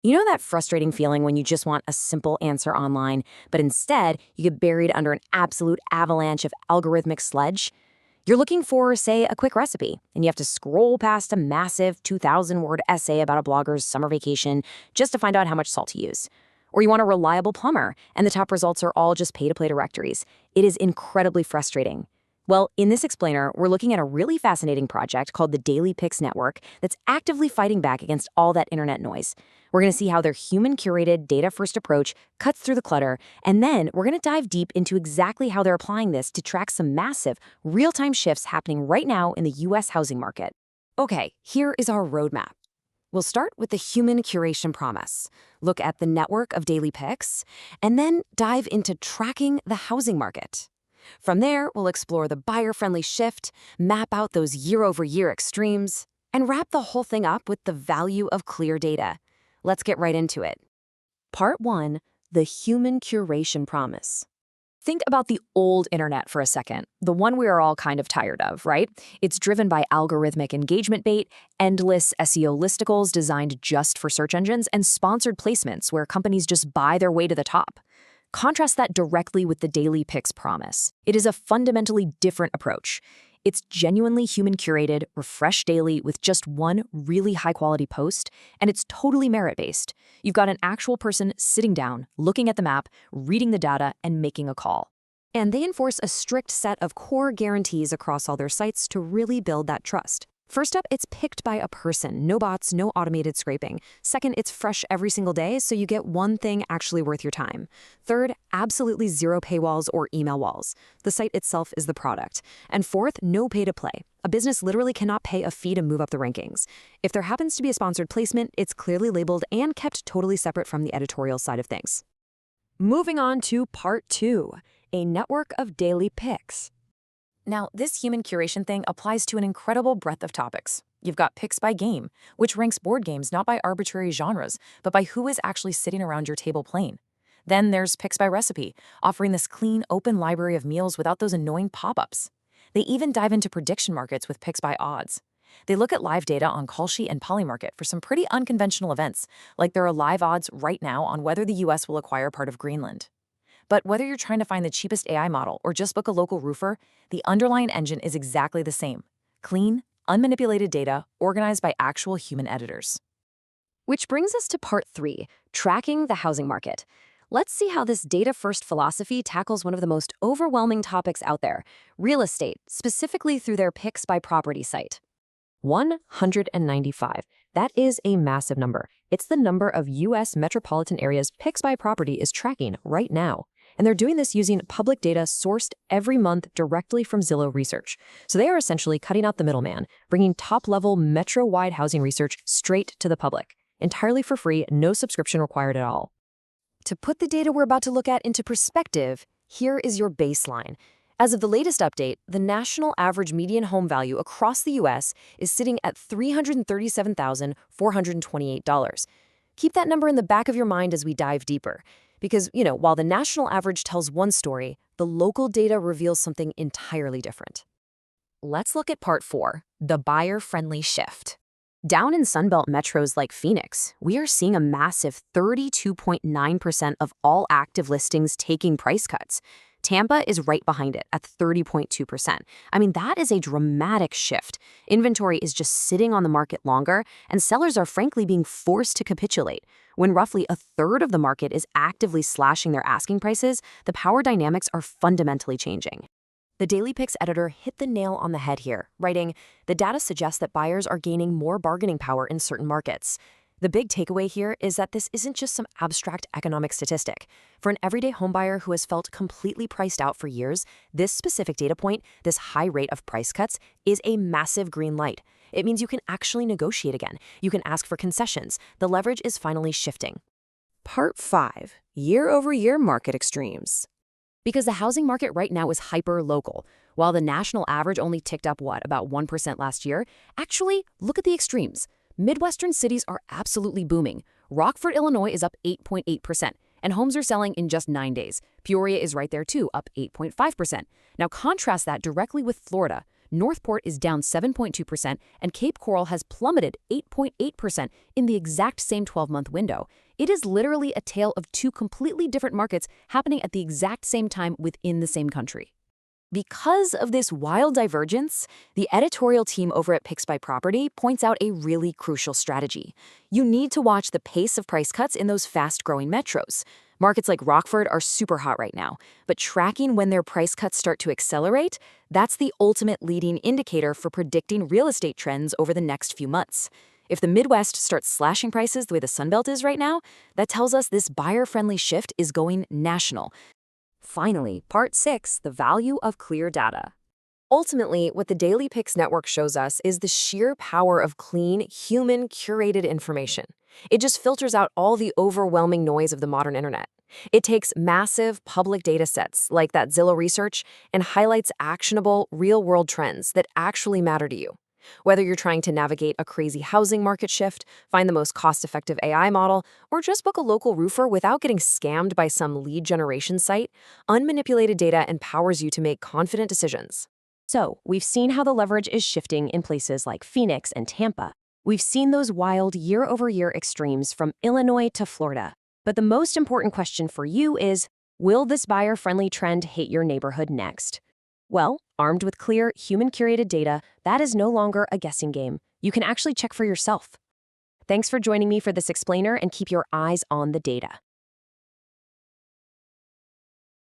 You know that frustrating feeling when you just want a simple answer online, but instead you get buried under an absolute avalanche of algorithmic sludge? You're looking for, say, a quick recipe, and you have to scroll past a massive 2,000-word essay about a blogger's summer vacation just to find out how much salt to use. Or you want a reliable plumber, and the top results are all just pay-to-play directories. It is incredibly frustrating. Well, in this explainer, we're looking at a really fascinating project called the Daily Picks Network that's actively fighting back against all that internet noise. We're going to see how their human-curated, data-first approach cuts through the clutter, and then we're going to dive deep into exactly how they're applying this to track some massive, real-time shifts happening right now in the U.S. housing market. Okay, here is our roadmap. We'll start with the human curation promise, look at the network of daily picks, and then dive into tracking the housing market. From there, we'll explore the buyer-friendly shift, map out those year-over-year extremes, and wrap the whole thing up with the value of clear data. Let's get right into it. Part 1, the human curation promise. Think about the old internet for a second, the one we are all kind of tired of, right? It's driven by algorithmic engagement bait, endless SEO listicles designed just for search engines, and sponsored placements where companies just buy their way to the top. Contrast that directly with the Daily Picks promise. It is a fundamentally different approach. It's genuinely human-curated, refreshed daily with just one really high-quality post, and it's totally merit-based. You've got an actual person sitting down, looking at the map, reading the data, and making a call. And they enforce a strict set of core guarantees across all their sites to really build that trust. First up, it's picked by a person. No bots, no automated scraping. Second, it's fresh every single day, so you get one thing actually worth your time. Third, absolutely zero paywalls or email walls. The site itself is the product. And fourth, no pay-to-play. A business literally cannot pay a fee to move up the rankings. If there happens to be a sponsored placement, it's clearly labeled and kept totally separate from the editorial side of things. Moving on to Part 2, a network of daily picks. Now, this human curation thing applies to an incredible breadth of topics. You've got picks by game, which ranks board games not by arbitrary genres, but by who is actually sitting around your table playing. Then there's picks by recipe, offering this clean, open library of meals without those annoying pop-ups. They even dive into prediction markets with picks by odds. They look at live data on Call Sheet and Polymarket for some pretty unconventional events, like there are live odds right now on whether the US will acquire part of Greenland. But whether you're trying to find the cheapest AI model or just book a local roofer, the underlying engine is exactly the same. Clean, unmanipulated data organized by actual human editors. Which brings us to Part 3, tracking the housing market. Let's see how this data-first philosophy tackles one of the most overwhelming topics out there, real estate, specifically through their PicksByProperty site. 195. That is a massive number. It's the number of U.S. metropolitan areas PicksByProperty is tracking right now. And they're doing this using public data sourced every month directly from Zillow research. So they are essentially cutting out the middleman, bringing top-level metro-wide housing research straight to the public, entirely for free, no subscription required at all. To put the data we're about to look at into perspective, here is your baseline. As of the latest update, the national average median home value across the U.S. is sitting at $337,428. Keep that number in the back of your mind as we dive deeper. Because, while the national average tells one story, the local data reveals something entirely different. Let's look at Part 4, the buyer-friendly shift. Down in Sunbelt metros like Phoenix, we are seeing a massive 32.9% of all active listings taking price cuts. Tampa is right behind it at 30.2%. I mean, that is a dramatic shift. Inventory is just sitting on the market longer, and sellers are frankly being forced to capitulate. When roughly a third of the market is actively slashing their asking prices, the power dynamics are fundamentally changing. The Daily Picks editor hit the nail on the head here, writing, "The data suggests that buyers are gaining more bargaining power in certain markets." The big takeaway here is that this isn't just some abstract economic statistic. For an everyday homebuyer who has felt completely priced out for years, this specific data point, this high rate of price cuts, is a massive green light. It means you can actually negotiate again. You can ask for concessions. The leverage is finally shifting. Part 5, year-over-year market extremes. Because the housing market right now is hyper-local. While the national average only ticked up, about 1% last year, actually, look at the extremes. Midwestern cities are absolutely booming. Rockford, Illinois is up 8.8%, and homes are selling in just 9 days. Peoria is right there too, up 8.5%. Now contrast that directly with Florida. Northport is down 7.2%, and Cape Coral has plummeted 8.8% in the exact same 12-month window. It is literally a tale of two completely different markets happening at the exact same time within the same country. Because of this wild divergence, the editorial team over at PicksByProperty points out a really crucial strategy. You need to watch the pace of price cuts in those fast-growing metros. Markets like Rockford are super hot right now, but tracking when their price cuts start to accelerate, that's the ultimate leading indicator for predicting real estate trends over the next few months. If the Midwest starts slashing prices the way the Sunbelt is right now, that tells us this buyer-friendly shift is going national. Finally, Part 6, the value of clear data. Ultimately, what the Daily Picks Network shows us is the sheer power of clean, human-curated information. It just filters out all the overwhelming noise of the modern internet. It takes massive public data sets, like that Zillow research, and highlights actionable, real-world trends that actually matter to you. Whether you're trying to navigate a crazy housing market shift, find the most cost-effective AI model, or just book a local roofer without getting scammed by some lead generation site, unmanipulated data empowers you to make confident decisions. So, we've seen how the leverage is shifting in places like Phoenix and Tampa. We've seen those wild year-over-year extremes from Illinois to Florida. But the most important question for you is, will this buyer-friendly trend hit your neighborhood next? Well, armed with clear, human-curated data, that is no longer a guessing game. You can actually check for yourself. Thanks for joining me for this explainer, and keep your eyes on the data.